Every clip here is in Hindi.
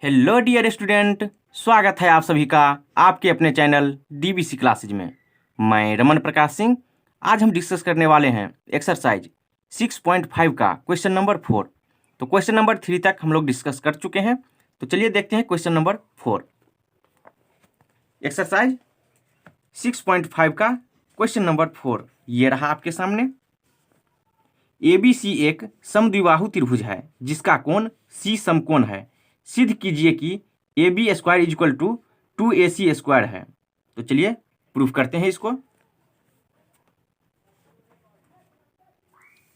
हेलो डियर स्टूडेंट, स्वागत है आप सभी का आपके अपने चैनल डीबीसी क्लासेज में। मैं रमन प्रकाश सिंह। आज हम डिस्कस करने वाले हैं एक्सरसाइज 6.5 का क्वेश्चन नंबर 4। तो क्वेश्चन नंबर 3 तक हम लोग डिस्कस कर चुके हैं। तो चलिए देखते हैं क्वेश्चन नंबर 4। एक्सरसाइज 6.5 का क्वेश्चन नंबर 4 ये रहा आपके सामने। ABC एक समद्विबाहु त्रिभुज है जिसका कोण C समकोण है। सिद्ध कीजिए कि AB square equal to 2AC square है। तो चलिए प्रूफ करते हैं इसको।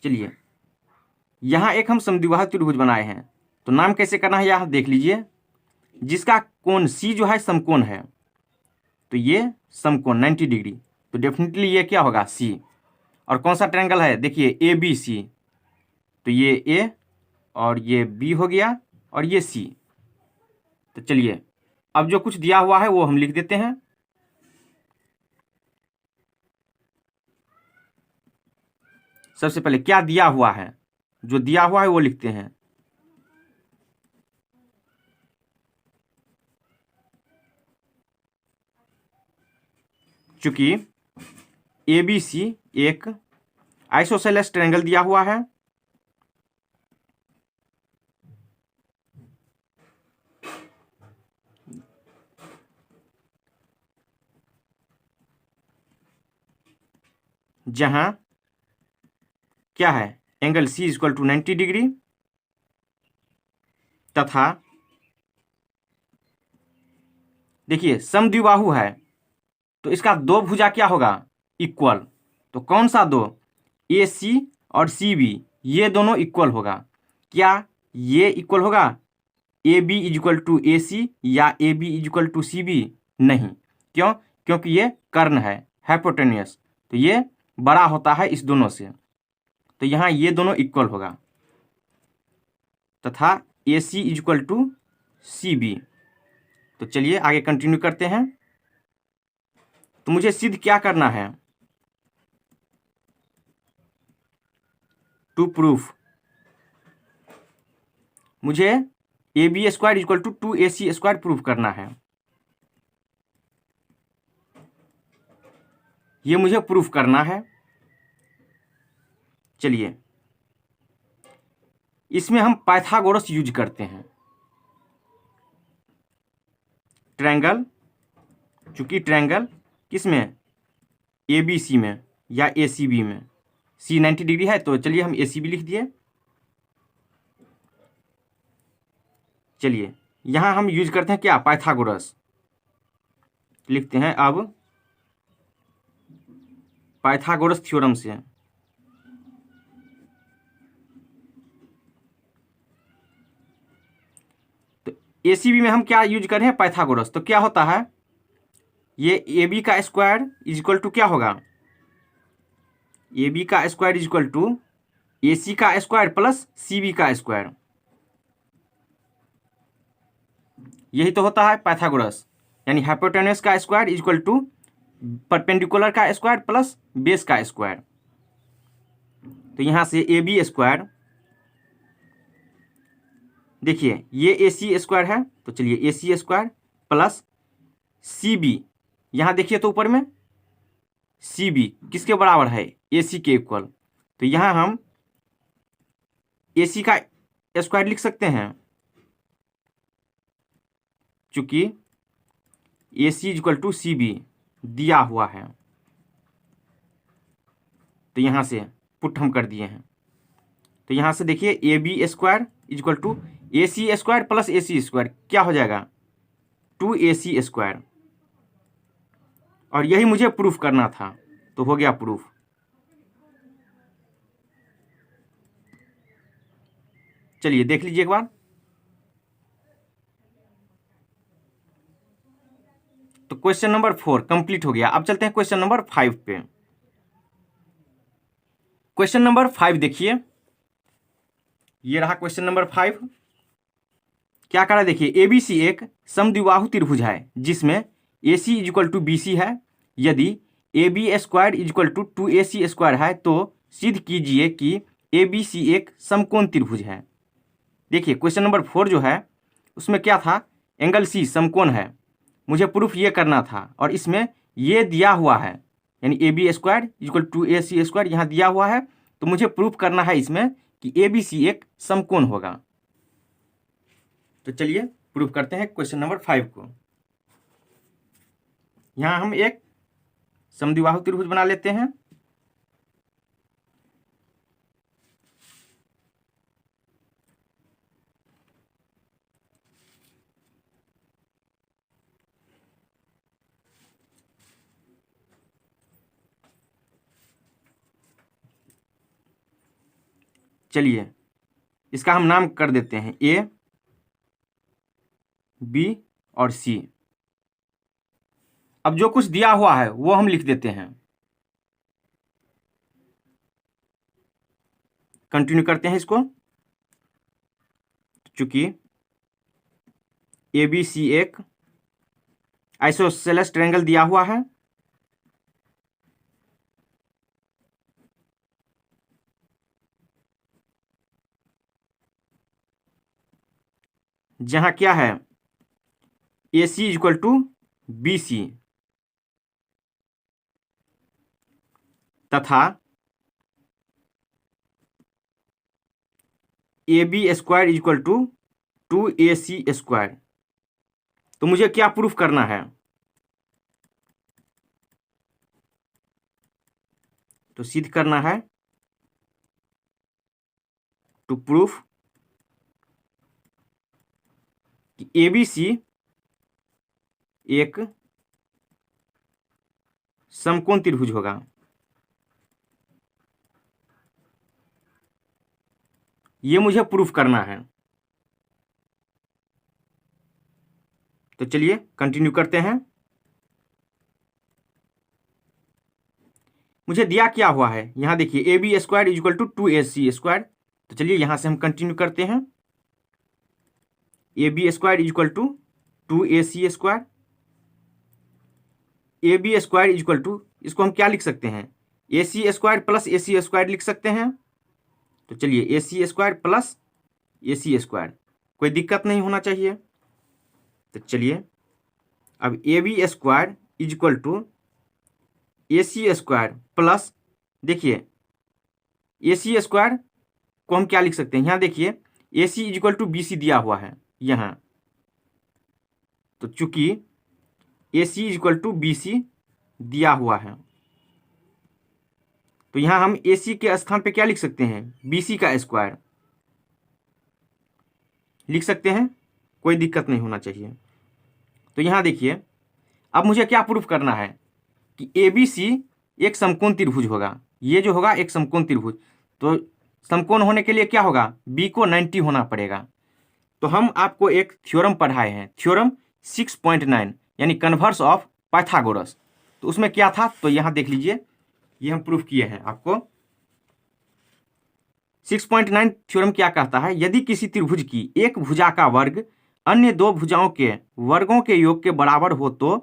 चलिए यहाँ एक हम समद्विबाहु त्रिभुज बनाए हैं, तो नाम कैसे करना है यहाँ देख लीजिए। जिसका कोण C जो है समकोण है, तो ये समकोण 90 डिग्री, तो डेफिनेटली ये क्या होगा C। और कौन सा ट्रायंगल है देखिए ABC, तो ये A और ये B हो गया और ये C। तो चलिए अब जो कुछ दिया हुआ है वो हम लिख देते हैं। सबसे पहले क्या दिया हुआ है, जो दिया हुआ है वो लिखते हैं। चूंकि ABC एक आइसोसेलेस ट्रायंगल दिया हुआ है, जहां क्या है angle C equal to 90 degree, तथा देखिए समद्विबाहु है तो इसका दो भुजा क्या होगा इक्वल। तो कौन सा दो, AC और CB ये दोनों इक्वल होगा। क्या ये इक्वल होगा AB इक्वल टू AC या AB इक्वल टू CB? नहीं। क्यों? क्योंकि ये कर्ण है हाइपोटेन्यूस, तो ये बड़ा होता है इस दोनों से, तो यहाँ ये दोनों इक्वल होगा। तथा AC इक्वल टू CB। तो चलिए आगे कंटिन्यू करते हैं। तो मुझे सिद्ध क्या करना है, टू प्रूफ मुझे AB square equal to 2AC square proof करना है। ये मुझे प्रूफ करना है। चलिए इसमें हम पाइथागोरस यूज करते हैं। ट्रायंगल, चूंकि ट्रायंगल किसमें ABC में या ACB में, C 90 डिग्री है तो चलिए हम ACB लिख दिए। चलिए यहाँ हम यूज करते हैं क्या, पाइथागोरस। लिखते हैं अब पाइथागोरस थ्योरम से तो ACB में हम क्या यूज कर रहे हैं, पाइथागोरस। तो क्या होता है, ये AB का स्क्वायर इक्वल टू क्या होगा, AB का स्क्वायर इक्वल टू AC का स्क्वायर प्लस CB का स्क्वायर। यही तो होता है पाइथागोरस, यानी हाइपोटेन्यूस का स्क्वायर इक्वल टू परपेंडिकुलर का स्क्वायर प्लस बेस का स्क्वायर। तो यहां से AB स्क्वायर, देखिए ये AC स्क्वायर है, तो चलिए AC स्क्वायर प्लस CB, यहां देखिए तो ऊपर में CB किसके बराबर है, AC के इक्वल। तो यहां हम AC का स्क्वायर लिख सकते हैं, चूंकि AC इक्वल टू CB दिया हुआ है, तो यहां से पुट हम कर दिए हैं। तो यहां से देखिए AB square equal to AC square plus AC square क्या हो जाएगा, 2AC स्क्वायर। और यही मुझे प्रूफ करना था, तो हो गया प्रूफ। चलिए देख लीजिए एक बार। तो क्वेश्चन नंबर 4 कंप्लीट हो गया। अब चलते हैं क्वेश्चन नंबर 5 पे। क्वेश्चन नंबर 5 देखिए, ये रहा क्वेश्चन नंबर 5। क्या करा देखिए, ABC एक समद्विबाहु त्रिभुज है जिसमें AC इक्वल टू BC है। यदि AB square equal to 2AC square है तो सिद्ध कीजिए कि ABC एक समकोण त्रिभुज है। देखिए क्वेश्चन नंबर 4 जो है उसमें क्या था, एंगल सी समकोण है, मुझे प्रूफ ये करना था, और इसमें ये दिया हुआ है, यानी A B square equal to A C square यहाँ दिया हुआ है, तो मुझे प्रूफ करना है इसमें कि ए बी सी एक समकोण होगा। तो चलिए प्रूफ करते हैं क्वेश्चन नंबर 5 को। यहाँ हम एक समद्विबाहु त्रिभुज बना लेते हैं। चलिए इसका हम नाम कर देते हैं ए बी और सी। अब जो कुछ दिया हुआ है वो हम लिख देते हैं। कंटिन्यू करते हैं इसको। चूंकि ए बी सी एक आइसोसेलेस ट्रायंगल दिया हुआ है, जहां क्या है, A C equal to B C तथा A B square equal to 2ac square. तो मुझे क्या प्रूफ करना है, तो सिद्ध करना है, टू प्रूफ कि ए बी सी एक समकोण त्रिभुज होगा। ये मुझे प्रूफ करना है। तो चलिए कंटिन्यू करते हैं। मुझे दिया क्या हुआ है, यहां देखिए A B square equal to 2ac square. तो चलिए यहां से हम कंटिन्यू करते हैं। A B square equal to 2ac square, A B square equal to, इसको हम क्या लिख सकते हैं, A C square plus A C square लिख सकते हैं। तो चलिए A C square plus A C square, कोई दिक्कत नहीं होना चाहिए। तो चलिए अब A B square equal to A C square plus, देखिए ए सी स्क्वायर को हम क्या लिख सकते हैं, यहाँ देखिए ए C equal to B C दिया हुआ है यहाँ। तो चूंकि ए C equal to B C दिया हुआ है, तो यहाँ हम ए सी के स्थान पे क्या लिख सकते हैं, बी सी का स्क्वायर लिख सकते हैं, कोई दिक्कत नहीं होना चाहिए। तो यहाँ देखिए अब मुझे क्या प्रूफ करना है कि ए बी सी एक समकोण त्रिभुज होगा। ये जो होगा एक समकोण त्रिभुज, तो समकोण होने के लिए क्या होगा, बी को 90 होना पड़ेगा। तो हम आपको एक थ्योरम पढ़ाए हैं, थ्योरम 6.9 यानी कन्वर्स ऑफ पाइथागोरस। तो उसमें क्या था, तो यहाँ देख लीजिए, ये हम प्रूफ किए हैं आपको। 6.9 थ्योरम क्या कहता है, यदि किसी त्रिभुज की एक भुजा का वर्ग अन्य दो भुजाओं के वर्गों के योग के बराबर हो तो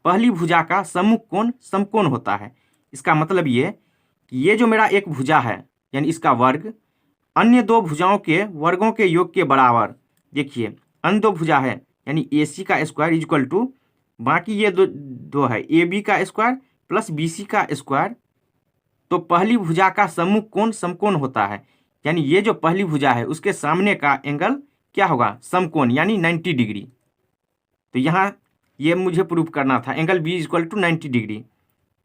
पहली भुजा का सम्मुख कोण समकोण होता है। इसका मतलब ये कि ये जो मेरा एक भुजा है यानी इसका वर्ग अन्य दो भुजाओं के वर्गों के योग के बराबर, देखिए अन्य दो भुजा है यानी ए सी का स्क्वायर इक्वल टू, बाकी ये दो है ए बी का स्क्वायर प्लस बी सी का स्क्वायर, तो पहली भुजा का सम्मुख कोण समकोण होता है। यानी ये जो पहली भुजा है उसके सामने का एंगल क्या होगा, समकोण यानी 90 डिग्री। तो यहाँ ये मुझे प्रूफ करना था, angle B equal to 90 degree.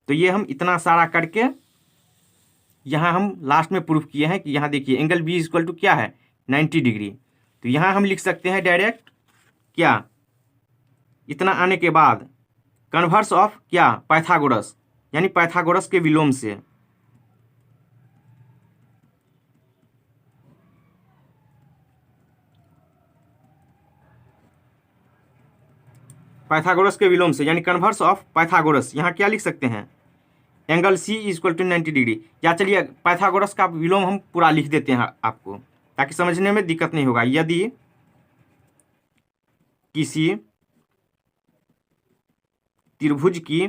तो ये हम इतना सारा करके यहाँ हम लास्ट में प्रूफ किए हैं कि यहाँ देखिए एंगल बी इक्वल टू क्या है, 90 डिग्री। तो यहाँ हम लिख सकते हैं डायरेक्ट क्या, इतना आने के बाद कन्वर्स ऑफ क्या, पाइथागोरस, यानी पाइथागोरस के विलोम से। पाइथागोरस के विलोम से यानी कन्वर्स ऑफ पाइथागोरस, यहाँ क्या लिख सकते हैं, angle C equal to 90 degree. या चलिए पाइथागोरस का विलोम हम पूरा लिख देते हैं आपको, ताकि समझने में दिक्कत नहीं होगा। यदि किसी त्रिभुज की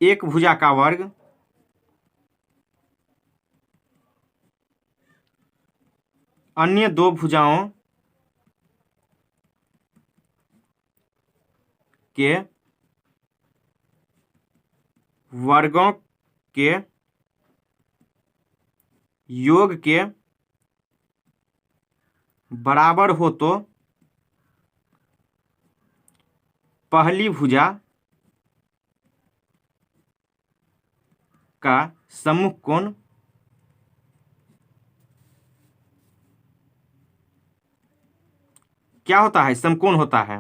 एक भुजा का वर्ग अन्य दो भुजाओं के वर्गों के योग के बराबर हो तो पहली भुजा का सम्मुख कोण क्या होता है? समकोण होता है।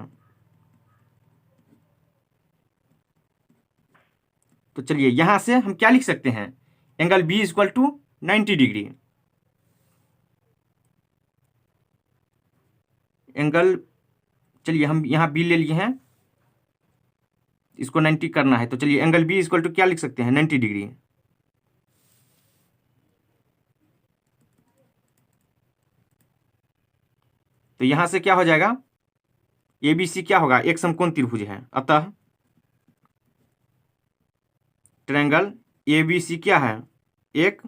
तो चलिए यहां से हम क्या लिख सकते हैं? Angle B equal to 90 degree. Angle, चलिए हम यहां बी ले लिए हैं, इसको 90 करना है, तो चलिए एंगल बी इक्वल टू क्या लिख सकते हैं? 90 डिग्री। तो यहां से क्या हो जाएगा? एबीसी क्या होगा? एक समकोण त्रिभुज है, अतः ट्रायंगल एबीसी क्या है? एक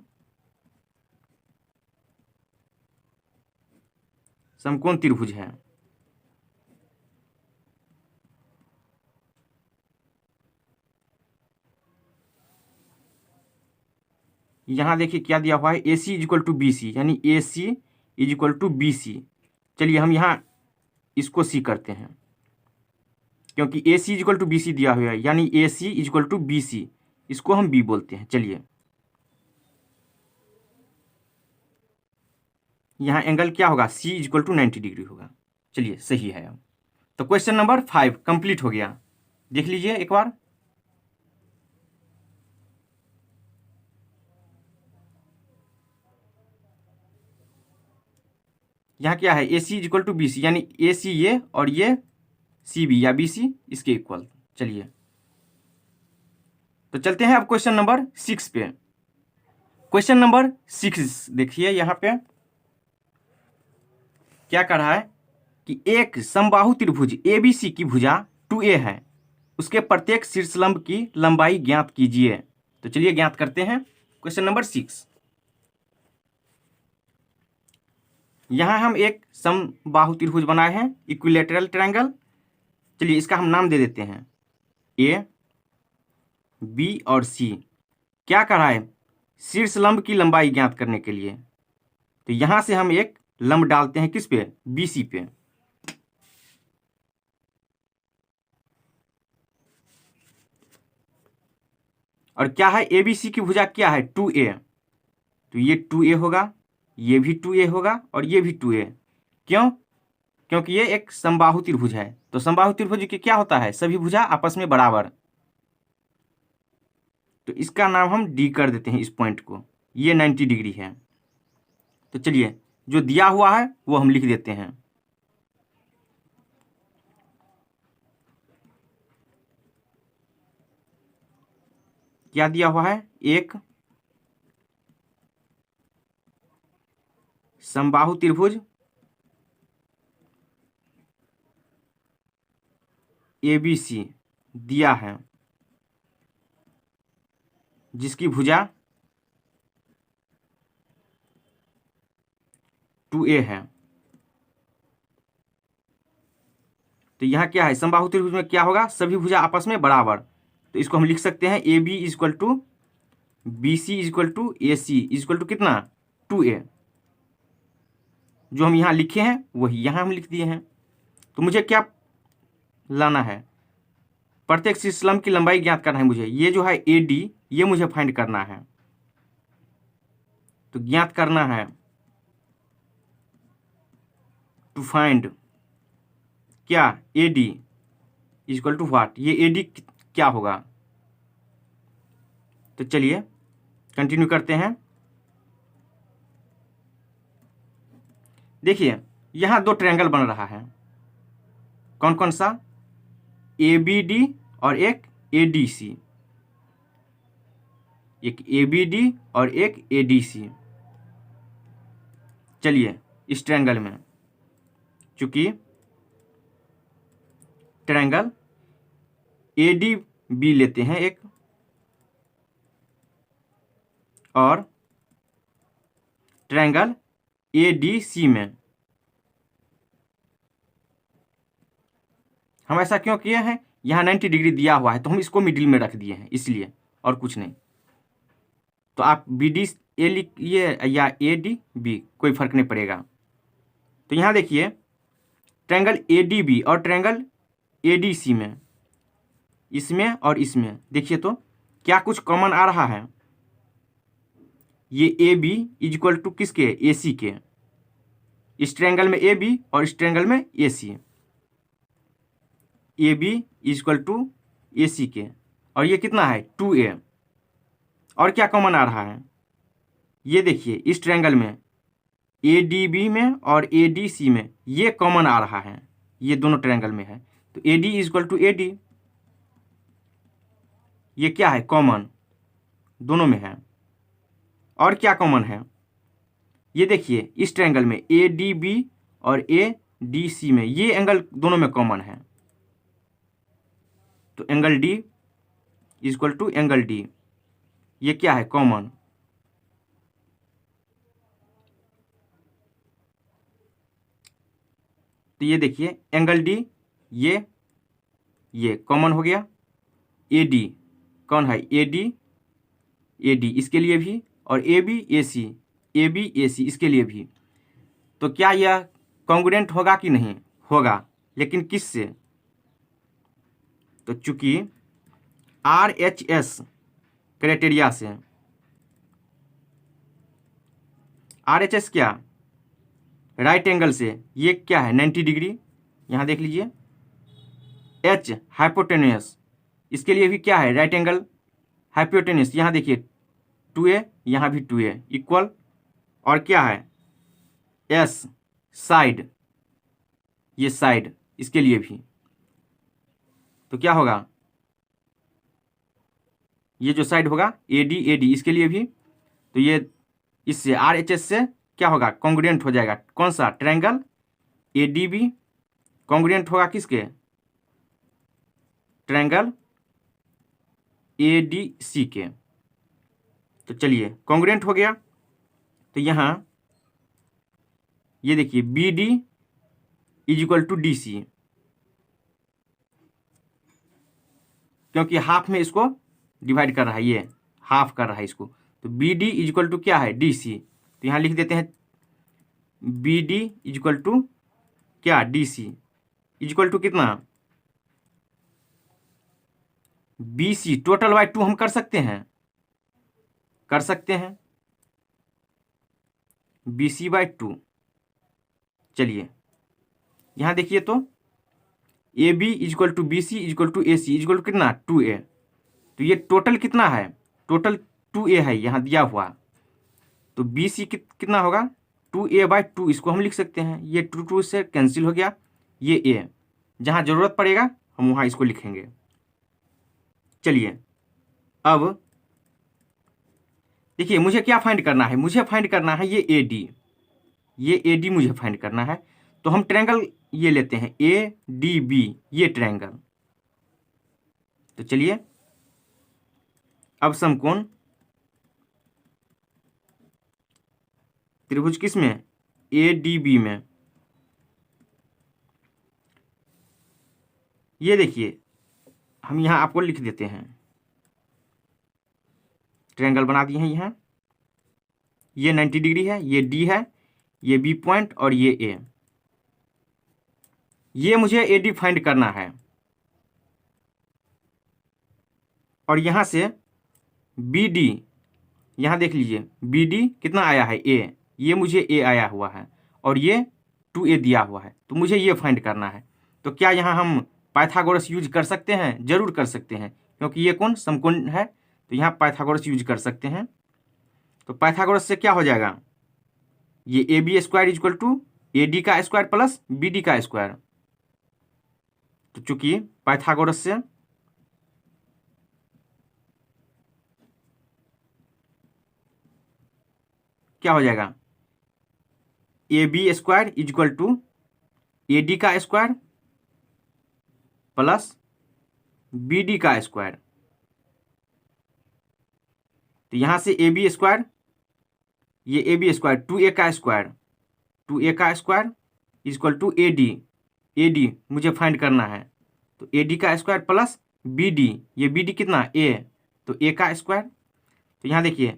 समकोण त्रिभुज है। यहां देखिए क्या दिया हुआ है? A C is equal to B C, यानी A C is equal to B C. चलिए हम यहाँ इसको सी करते हैं, क्योंकि A C is equal to B C दिया हुआ है, यानी A C is equal to B C, इसको हम बी बोलते हैं। चलिए यहाँ एंगल क्या होगा? सी इज इक्वल टू 90 डिग्री होगा। चलिए सही है। अब तो क्वेश्चन नंबर 5 कंप्लीट हो गया। देख लीजिए एक बार। यहाँ क्या है? A C is equal to B C, यानी ए सी ये और ये सी बी या बी सी इसके इक्वल। चलिए तो चलते हैं अब क्वेश्चन नंबर 6 पे। क्वेश्चन नंबर 6 देखिए यहाँ पे क्या कर रहा है कि एक समबाहु त्रिभुज एबीसी की भुजा 2a है, उसके प्रत्येक शीर्षलंब की लंबाई ज्ञात कीजिए। तो चलिए ज्ञात करते हैं। क्वेश्चन नंबर 6, यहां हम एक समबाहु त्रिभुज बनाए हैं, इक्विलेटरल ट्रायंगल। चलिए इसका हम नाम दे देते हैं ए, बी और सी। क्या कर रहा है? शीर्षलंब की लंबाई ज्ञात करने के लिए। तो यहां से हम एक लंब डालते हैं, किस पे? बी सी पे। और क्या है? एबीसी की भुजा क्या है? 2a। तो ये 2a होगा, ये भी 2a होगा और ये भी 2a। क्यों? क्योंकि ये एक समबाहु त्रिभुज है। तो समबाहु त्रिभुज की क्या होता है? सभी भुजा आपस में बराबर। तो इसका नाम हम डी कर देते हैं इस पॉइंट को। ये 90 डिग्री है। तो चलिए जो दिया हुआ है वो हम लिख देते हैं। क्या दिया हुआ है? एक समबाहु त्रिभुज एबीसी दिया है, जिसकी भुजा 2a है। तो यहाँ क्या है? समबाहु त्रिभुज में क्या होगा? सभी भुजा आपस में बराबर। तो इसको हम लिख सकते हैं A B is equal to B C is equal to A C is equal to कितना? 2a। जो हम यहाँ लिखे हैं वही यहाँ हम लिख दिए हैं। तो मुझे क्या लाना है? प्रत्येक शीर्षलंब की लंबाई ज्ञात करना है मुझे। ये जो है ए डी, ये मुझे फाइंड करना है। तो ज्ञात करना है, टू फाइंड क्या? A D is equal to what? ये ए डी क्या होगा? तो चलिए कंटिन्यू करते हैं। देखिए यहाँ दो ट्रायंगल बन रहा है। कौन कौन सा? ए बी डी और एक ए डी सी। एक ए बी डी और एक ए डी सी। चलिए इस ट्रायंगल में चूंकि ट्रायंगल ए डी बी लेते हैं एक, और ट्रायंगल ADC में। हम ऐसा क्यों किए हैं, यहाँ 90 डिग्री दिया हुआ है तो हम इसको मिडिल में रख दिए हैं इसलिए, और कुछ नहीं। तो आप BDA लिखिए या ADB, कोई फर्क नहीं पड़ेगा। तो यहाँ देखिए ट्रायंगल ADB और ट्रायंगल ADC में, इसमें और इसमें देखिए तो क्या कुछ कॉमन आ रहा है। ये AB इक्वल टू किसके, AC के। इस ट्रायंगल में AB और इस ट्रायंगल में AC, AB equal to AC के, और ये कितना है 2A। और क्या कॉमन आ रहा है, ये देखिए इस ट्रायंगल में ADB में और ADC में ये कॉमन आ रहा है, ये दोनों ट्रायंगल में है। तो AD इक्वल टू AD, ये क्या है कॉमन, दोनों में है। और क्या कॉमन है, ये देखिए इस ट्रायंगल में ADB और ADC में ये एंगल दोनों में कॉमन है। तो angle D equal to angle D, ये क्या है कॉमन। तो ये देखिए एंगल D, ये कॉमन हो गया। AD कौन है, AD इसके लिए भी, और AB AC इसके लिए भी। तो क्या यह कॉन्ग्रुएंट होगा कि नहीं होगा, लेकिन किस से, तो चूंकि RHS क्राइटेरिया से। RHS क्या, राइट एंगल से, ये क्या है 90 डिग्री, यहाँ देख लीजिए। H हाइपोटेन्यूस, इसके लिए भी क्या है राइट एंगल हाइपोटेन्यूस, यहाँ देखिए 2A, यहाँ भी 2A इक्वल। और क्या है S साइड, ये साइड, इसके लिए भी। तो क्या होगा, ये जो साइड होगा AD इसके लिए भी। तो ये इससे RHS से क्या होगा, कॉन्ग्रुएंट हो जाएगा। कौन सा ट्रायंगल ADB कॉन्ग्रुएंट होगा किसके, ट्रायंगल ADC के। तो चलिए कॉन्ग्रुएंट हो गया। तो यहाँ ये देखिए BD इक्वल टू DC, क्योंकि हाफ में इसको डिवाइड कर रहा है, ये हाफ कर रहा है इसको। तो BD इक्वल टू क्या है DC, तो यहाँ लिख देते हैं BD इक्वल टू क्या DC इक्वल टू कितना BC, टोटल बाय 2 हम कर सकते हैं, BC बाय 2। चलिए यहाँ देखिए तो AB equal to BC equal to AC equal to कितना 2A। तो ये टोटल कितना है, टोटल 2A है यहाँ दिया हुआ। तो BC कितना होगा 2A बाय 2, इसको हम लिख सकते हैं। ये 2 से कैंसिल हो गया, ये A, जहाँ ज़रूरत पड़ेगा हम वहाँ इसको लिखेंगे। चलिए अब देखिए मुझे क्या फाइंड करना है, मुझे फाइंड करना है ये AD मुझे फाइंड करना है। तो हम ट्रायंगल ये लेते हैं ADB, ये ट्रायंगल। तो चलिए अब समकोण त्रिभुज किस में, ADB में। ये देखिए हम यहाँ आपको लिख देते हैं, ट्रायंगल बना दिए हैं यहाँ। ये 90 डिग्री है, ये D है, ये B पॉइंट और ये A। ये मुझे AD फाइंड करना है। और यहाँ से BD, यहाँ देख लीजिए BD कितना आया है A, ये मुझे A आया हुआ है और ये 2A दिया हुआ है। तो मुझे ये फाइंड करना है। तो क्या यहाँ हम पाइथागोरस यूज कर सकते हैं, जरूर कर सकते हैं, क्योंकि ये कौन समकोण है। तो यहाँ पाइथागोरस यूज कर सकते हैं। तो पाइथागोरस से क्या हो जाएगा, ये AB square equal to AD का स्क्वायर प्लस BD का स्क्वायर। तो चूंकि पाइथागोरस से क्या हो जाएगा, AB square equal to AD का स्क्वायर प्लस BD का स्क्वायर। तो यहाँ से AB स्क्वायर, ये AB स्क्वायर 2A का स्क्वायर 2a का square equal to A D मुझे फाइंड करना है। तो ए डी का स्क्वायर प्लस बी डी, ये बी डी कितना ए, तो ए का स्क्वायर। तो यहाँ देखिए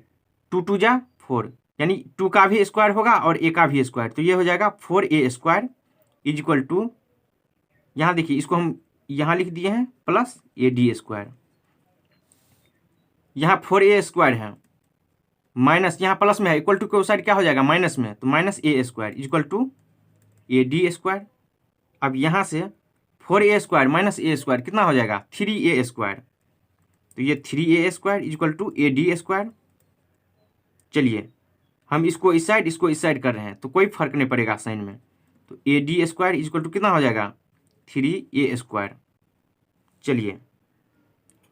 2 2 जा 4, यानी 2 का भी स्क्वायर होगा और ए का भी स्क्वायर, तो ये हो जाएगा 4a square is equal to, यहाँ देखिए इसको हम यहाँ लिख दिए हैं प्लस ए डी स्क्वायर। यहाँ 4a स्क्वायर है माइनस, यहाँ प्लस में है, इक्वल टू के उस साइड क्या हो जाएगा माइनस में, तो minus A square equal to A D square. अब यहाँ से 4a square minus A square कितना हो जाएगा 3a स्क्वायर, तो ये 3a square equal to A D square. चलिए हम इसको इस साइड कर रहे हैं तो कोई फर्क नहीं पड़ेगा साइन में, तो A D square equal to कितना हो जाएगा 3a स्क्वायर। चलिए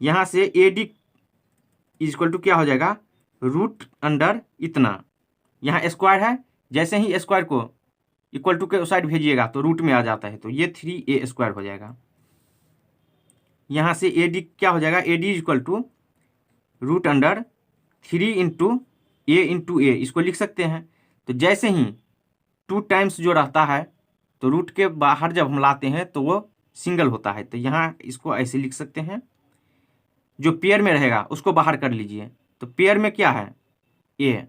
यहाँ से ए डी इक्वल टू क्या हो जाएगा रूट अंडर इतना, यहाँ स्क्वायर है, जैसे ही स्क्वायर को इक्वल टू के उस साइड भेजिएगा तो रूट में आ जाता है, तो ये 3a स्क्वायर हो जाएगा। यहाँ से ए डी क्या हो जाएगा A D equal to root under 3 into A इसको लिख सकते हैं। तो जैसे ही 2 टाइम्स जो रहता है तो रूट के बाहर जब हम लाते हैं तो वो सिंगल होता है, तो यहाँ इसको ऐसे लिख सकते हैं। जो पेयर में रहेगा उसको बाहर कर लीजिए, तो पेयर में क्या है ए,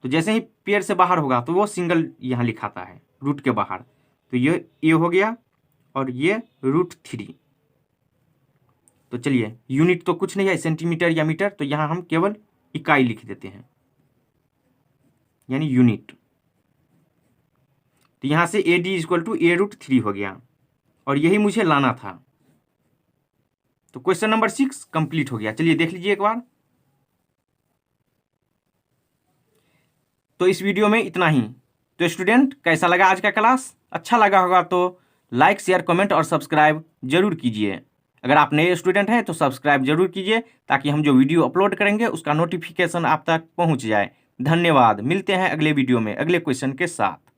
तो जैसे ही पेयर से बाहर होगा तो वो सिंगल यहाँ लिखाता है रूट के बाहर, तो ये ए हो गया और ये √3। तो चलिए यूनिट तो कुछ नहीं है सेंटीमीटर या मीटर, तो यहाँ हम केवल इकाई लिख देते हैं यानी यूनिट। तो यहाँ से ए डी इक्वल टू a√3 हो गया और यही मुझे लाना था। तो क्वेश्चन नंबर 6 कंप्लीट हो गया। चलिए देख लीजिए एक बार। तो इस वीडियो में इतना ही। तो स्टूडेंट कैसा लगा आज का क्लास? अच्छा लगा होगा तो लाइक शेयर कमेंट और सब्सक्राइब जरूर कीजिए। अगर आप नए स्टूडेंट हैं तो सब्सक्राइब जरूर कीजिए ताकि हम जो वीडियो अपलोड करेंगे उसका नोटिफिकेशन आप तक पहुंच जाए। धन्यवाद। मिलते हैं अगले वीडियो में अगले क्वेश्चन के साथ।